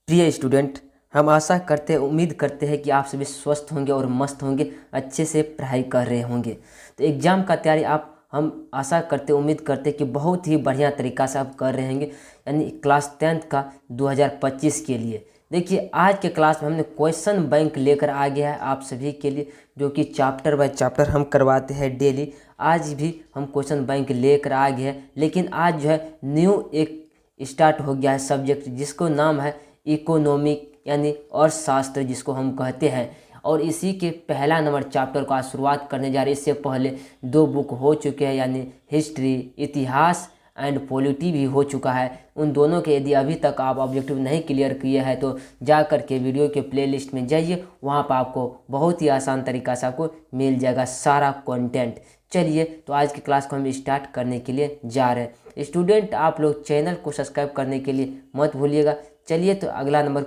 प्रिय स्टूडेंट, हम आशा करते उम्मीद करते हैं कि आप सभी स्वस्थ होंगे और मस्त होंगे, अच्छे से पढ़ाई कर रहे होंगे। तो एग्ज़ाम का तैयारी आप हम आशा करते उम्मीद करते कि बहुत ही बढ़िया तरीक़ा से आप कर रहे होंगे, यानी क्लास 10th का 2025 के लिए। देखिए, आज के क्लास में हमने क्वेश्चन बैंक लेकर आ गया है आप सभी के लिए, जो कि चैप्टर बाय चैप्टर हम करवाते हैं डेली। आज भी हम क्वेश्चन बैंक लेकर आ गए हैं, लेकिन आज जो है न्यू एक स्टार्ट हो गया है सब्जेक्ट, जिसको नाम है इकोनॉमिक, यानी अर्थशास्त्र जिसको हम कहते हैं। और इसी के पहला नंबर चैप्टर को आज शुरुआत करने जा रहे हैं। इससे पहले 2 बुक हो चुके हैं, यानी हिस्ट्री, इतिहास एंड पॉलिटी भी हो चुका है। उन दोनों के यदि अभी तक आप ऑब्जेक्टिव नहीं क्लियर किए हैं तो जा कर के वीडियो के प्लेलिस्ट में जाइए, वहाँ पर आपको बहुत ही आसान तरीक़ा से आपको मिल जाएगा सारा कंटेंट। चलिए, तो आज की क्लास को हम स्टार्ट करने के लिए जा रहे हैं। स्टूडेंट, आप लोग चैनल को सब्सक्राइब करने के लिए मत भूलिएगा। चलिए, तो अगला नंबर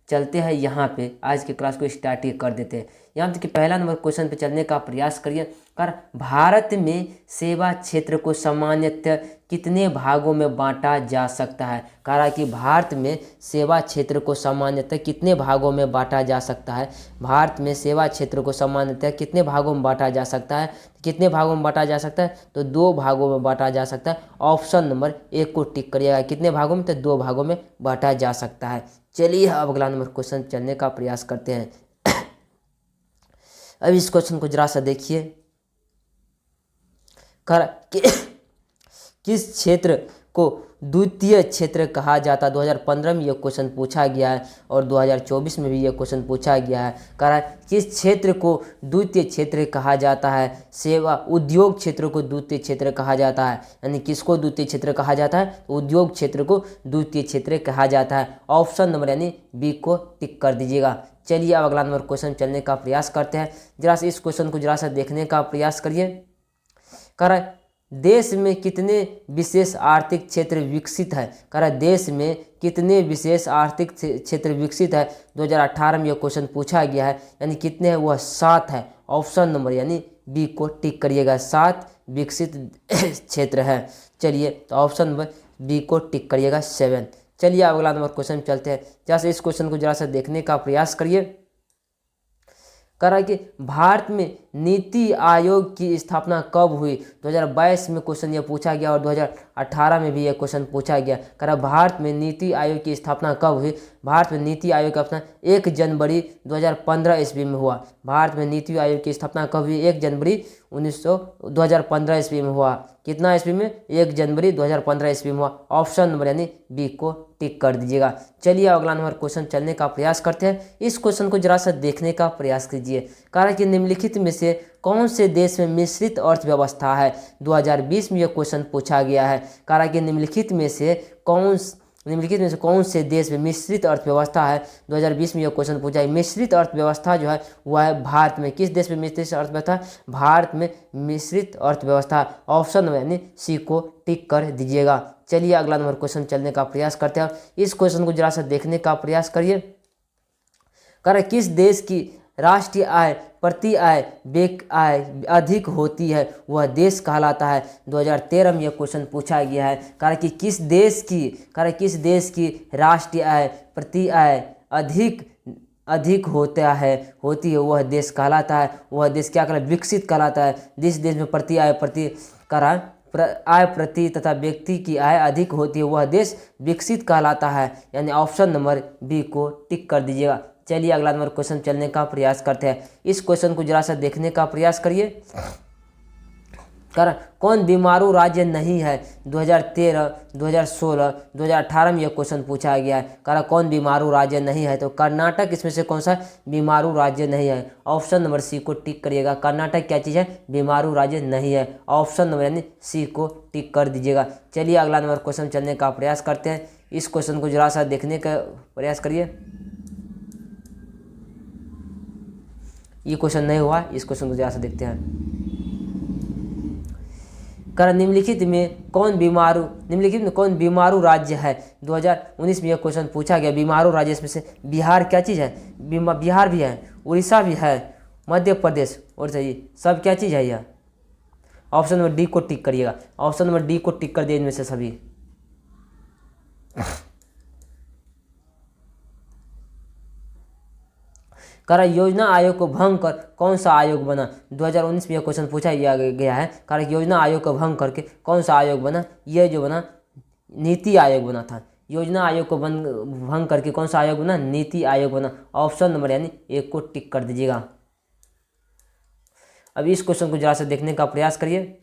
चलते हैं। यहाँ पे आज की क्लास को स्टार्ट ही कर देते हैं। यहाँ पे पहला नंबर क्वेश्चन पे चलने का प्रयास करिए। कर भारत में सेवा क्षेत्र को सामान्यतः कितने भागों में बांटा जा सकता है? कहा कि भारत में सेवा क्षेत्र को सामान्यतः कितने भागों में बांटा जा सकता है? भारत में सेवा क्षेत्र को सामान्यतः कितने भागों में बांटा जा सकता है? कितने भागों में बांटा जा सकता है? तो 2 भागों में बांटा जा सकता है। ऑप्शन नंबर 1 को टिक करिएगा। कितने भागों में? तो 2 भागों में बांटा जा सकता है। चलिए, अब अगला नंबर क्वेश्चन चलने का प्रयास करते हैं। अब इस क्वेश्चन को जरा सा देखिए। किस क्षेत्र को द्वितीय क्षेत्र कहा जाता है? 2015 में यह क्वेश्चन पूछा गया है और 2024 में भी यह क्वेश्चन पूछा गया है। कह रहा है किस क्षेत्र को द्वितीय क्षेत्र कहा जाता है? सेवा उद्योग क्षेत्र को द्वितीय क्षेत्र कहा जाता है। यानी किसको द्वितीय क्षेत्र कहा जाता है? उद्योग क्षेत्र को द्वितीय क्षेत्र कहा जाता है। ऑप्शन नंबर यानी बी को टिक कर दीजिएगा। चलिए, अब अगला नंबर क्वेश्चन चलने का प्रयास करते हैं। जरा सा इस क्वेश्चन को जरा सा देखने का प्रयास करिए। कह रहा है देश में कितने विशेष आर्थिक क्षेत्र विकसित है? कह रहा है देश में कितने विशेष आर्थिक क्षेत्र विकसित है? 2018 में यह क्वेश्चन पूछा गया है। यानी कितने है? वह 7 है। ऑप्शन नंबर यानी बी को टिक करिएगा। 7 विकसित क्षेत्र है। चलिए, तो ऑप्शन नंबर बी को टिक करिएगा 7। चलिए, अगला नंबर क्वेश्चन चलते हैं। जैसे इस क्वेश्चन को जरा सा देखने का प्रयास करिए। कह रहा है कि भारत में नीति आयोग की स्थापना कब हुई? 2022 में क्वेश्चन ये पूछा गया और 2018 में भी ये क्वेश्चन पूछा गया। कह रहा भारत में नीति आयोग की स्थापना कब हुई? भारत में नीति आयोग की स्थापना 1 जनवरी 2015 ईस्वी में हुआ। भारत में नीति आयोग की स्थापना कब हुई? 1 जनवरी 2015 ईस्वी में हुआ। कितना ईस्वी में? 1 जनवरी 2015 ईस्वी में हुआ। ऑप्शन नंबर यानी बी को टिक कर दीजिएगा। चलिए, अगला नंबर क्वेश्चन चलने का प्रयास करते हैं। इस क्वेश्चन को जरा सा देखने का प्रयास कीजिए। कह रहा है कि निम्नलिखित में से कौन से देश में मिश्रित अर्थव्यवस्था है? 2020 में यह क्वेश्चन पूछा गया है। कह रहा है कि निम्नलिखित में से कौन से देश में मिश्रित अर्थव्यवस्था है? 2020 में यह क्वेश्चन पूछा है। मिश्रित अर्थव्यवस्था जो है वह है भारत में। किस देश में मिश्रित अर्थव्यवस्था? भारत में मिश्रित अर्थव्यवस्था। ऑप्शन यानी सी को टिक कर दीजिएगा। चलिए, अगला नंबर क्वेश्चन चलने का प्रयास करते हैं। इस क्वेश्चन को जरा सा देखने का प्रयास करिए। कह रहा है किस देश की राष्ट्रीय आय प्रति आय अधिक होती है? वह देश कहलाता है। 2013 में यह क्वेश्चन पूछा गया है। कह रहा है कि किस देश की राष्ट्रीय आय प्रति आय अधिक होती है वह देश कहलाता है। वह देश क्या कहलाता है? विकसित कहलाता है। जिस देश में आय प्रति तथा व्यक्ति की आय अधिक होती है वह देश विकसित कहलाता है। यानी ऑप्शन नंबर बी को टिक कर दीजिएगा। चलिए, अगला नंबर क्वेश्चन चलने का प्रयास करते हैं। इस क्वेश्चन को जरा सा देखने का प्रयास करिए। कौन बीमारू राज्य नहीं है? 2013, 2016, 2018 में यह क्वेश्चन पूछा गया है। कौन बीमारू राज्य नहीं है? तो कर्नाटक इसमें से कौन सा बीमारू राज्य नहीं है? ऑप्शन नंबर सी को टिक करिएगा। कर्नाटक क्या चीज़ है? बीमारू राज्य नहीं है। ऑप्शन नंबर यानी सी को टिक कर दीजिएगा। चलिए, अगला नंबर क्वेश्चन चलने का प्रयास करते हैं। इस क्वेश्चन को जरा सा देखने का प्रयास करिए। ये क्वेश्चन नहीं हुआ, इस क्वेश्चन को जरा सा देखते हैं। निम्नलिखित में कौन बीमारू राज्य है? 2019 में यह क्वेश्चन पूछा गया। बीमारू राज्य इसमें से बिहार क्या चीज़ है? बिहार भी है, उड़ीसा भी है, मध्य प्रदेश और सही सब क्या चीज़ है? यह ऑप्शन नंबर डी को टिक करिएगा। ऑप्शन नंबर डी को टिक कर दिए इनमें से सभी। कह रहा योजना आयोग को भंग कर कौन सा आयोग बना। 2019 में यह क्वेश्चन पूछा गया है। कह रहा योजना आयोग को भंग करके कौन सा आयोग बना। यह जो बना नीति आयोग बना था। योजना आयोग को भंग करके कौन सा आयोग बना, नीति आयोग बना। ऑप्शन नंबर यानी एक को टिक कर दीजिएगा। अब इस क्वेश्चन को जरा से देखने का प्रयास करिए।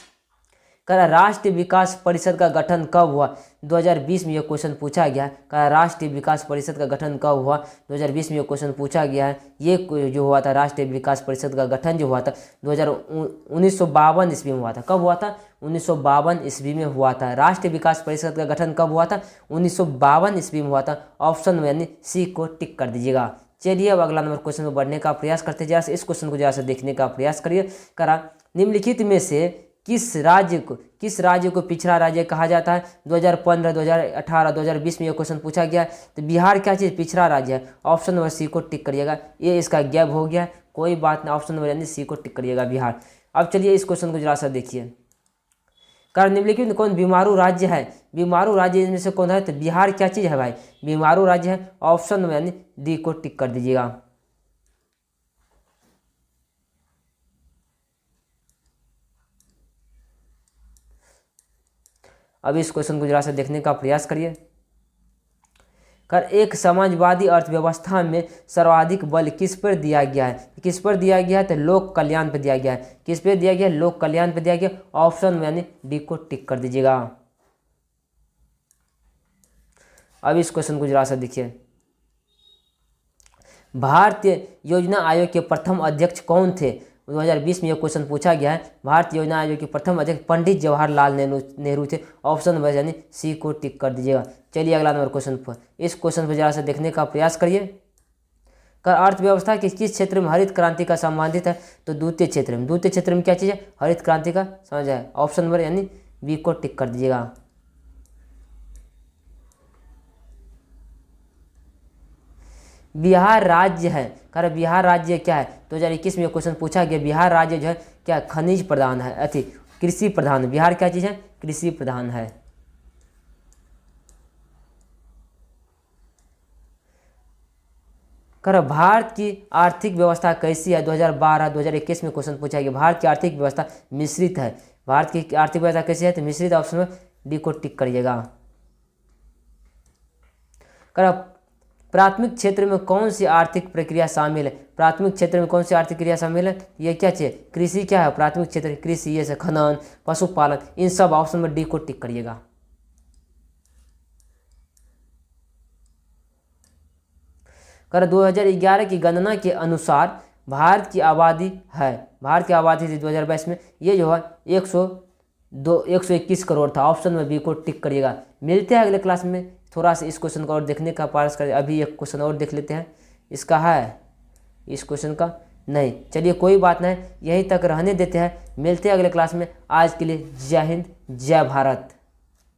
कह रहा राष्ट्रीय विकास परिषद का गठन कब हुआ। 2020 में यह क्वेश्चन पूछा गया है। कह रहा राष्ट्रीय विकास परिषद का गठन कब हुआ। 2020 में यह क्वेश्चन पूछा गया है। ये जो हुआ था राष्ट्रीय विकास परिषद का गठन जो हुआ था 1952 ईस्वी में हुआ था। कब हुआ था, 1952 ईस्वी में हुआ था। राष्ट्रीय विकास परिषद का गठन कब हुआ था, 1952 ईस्वी में हुआ था। ऑप्शन में यानी सी को टिक कर दीजिएगा। चलिए अब अगला नंबर क्वेश्चन में बढ़ने का प्रयास करते हैं। जरा से इस क्वेश्चन को जरा से देखने का प्रयास करिए। करा निम्नलिखित में से किस राज्य को पिछड़ा राज्य कहा जाता है। 2015, 2018, 2020 में यह क्वेश्चन पूछा गया है। तो बिहार क्या चीज़ पिछड़ा राज्य है। ऑप्शन नंबर सी को टिक करिएगा। ये इसका गैप हो गया है, कोई बात नहीं। ऑप्शन नंबर यानी सी को टिक करिएगा बिहार। अब चलिए इस क्वेश्चन को जरा सा देखिए। कारण निम्नलिखित में कौन बीमारू राज्य है। बीमारू राज्य इनमें से कौन है, तो बिहार क्या चीज़ है भाई, बीमारू राज्य है। ऑप्शन नंबर यानी डी को टिक कर दीजिएगा। अब इस क्वेश्चन को जरा से देखने का प्रयास करिए। कर एक समाजवादी अर्थव्यवस्था में सर्वाधिक बल किस पर दिया गया है। किस पर दिया गया है, तो लोक कल्याण पर दिया गया है। किस पर दिया गया है, लोक कल्याण पर दिया गया। ऑप्शन में यानी डी को टिक कर दीजिएगा। अब इस क्वेश्चन को जरा सा देखिए। भारतीय योजना आयोग के प्रथम अध्यक्ष कौन थे। 2020 में यह क्वेश्चन पूछा गया है। भारतीय योजना आयोग के प्रथम अध्यक्ष पंडित जवाहरलाल नेहरू थे। ऑप्शन नंबर यानी सी को टिक कर दीजिएगा। चलिए अगला नंबर क्वेश्चन पर, इस क्वेश्चन पर जरा से देखने का प्रयास करिए। कर अर्थव्यवस्था के किस क्षेत्र में हरित क्रांति का संबंधित है, तो द्वितीय क्षेत्र में। द्वितीय क्षेत्र में क्या चीज़ है, हरित क्रांति का समझ है। ऑप्शन नंबर यानी बी को टिक कर दीजिएगा। बिहार राज्य है। कह बिहार राज्य क्या है, 2021 में क्वेश्चन पूछा गया। बिहार राज्य जो है क्या खनिज प्रधान है, अति कृषि प्रधान। बिहार क्या चीज़ है, कृषि प्रधान है। कर भारत की आर्थिक व्यवस्था कैसी है। 2012, 2021 में क्वेश्चन पूछा गया। भारत की आर्थिक व्यवस्था मिश्रित है। भारत की आर्थिक व्यवस्था कैसी है, तो मिश्रित। ऑप्शन में डी को टिक करिएगा। कर प्राथमिक क्षेत्र में कौन सी आर्थिक प्रक्रिया शामिल है। प्राथमिक क्षेत्र में कौन सी आर्थिक क्रिया शामिल है, ये क्या चाहिए, कृषि क्या है प्राथमिक क्षेत्र, कृषि। ये से खनन, पशुपालन, इन सब ऑप्शन में डी को टिक करिएगा। कर 2011 की गणना के अनुसार भारत की आबादी है। भारत की आबादी थी 2022 में, ये जो है 121 करोड़ था। ऑप्शन में बी को टिक करिएगा। मिलते हैं अगले क्लास में। थोड़ा सा इस क्वेश्चन को और देखने का प्रयास करें। अभी एक क्वेश्चन और देख लेते हैं। इसका है, इस क्वेश्चन का नहीं। चलिए कोई बात नहीं, यहीं तक रहने देते हैं। मिलते हैं अगले क्लास में। आज के लिए जय हिंद, जय भारत।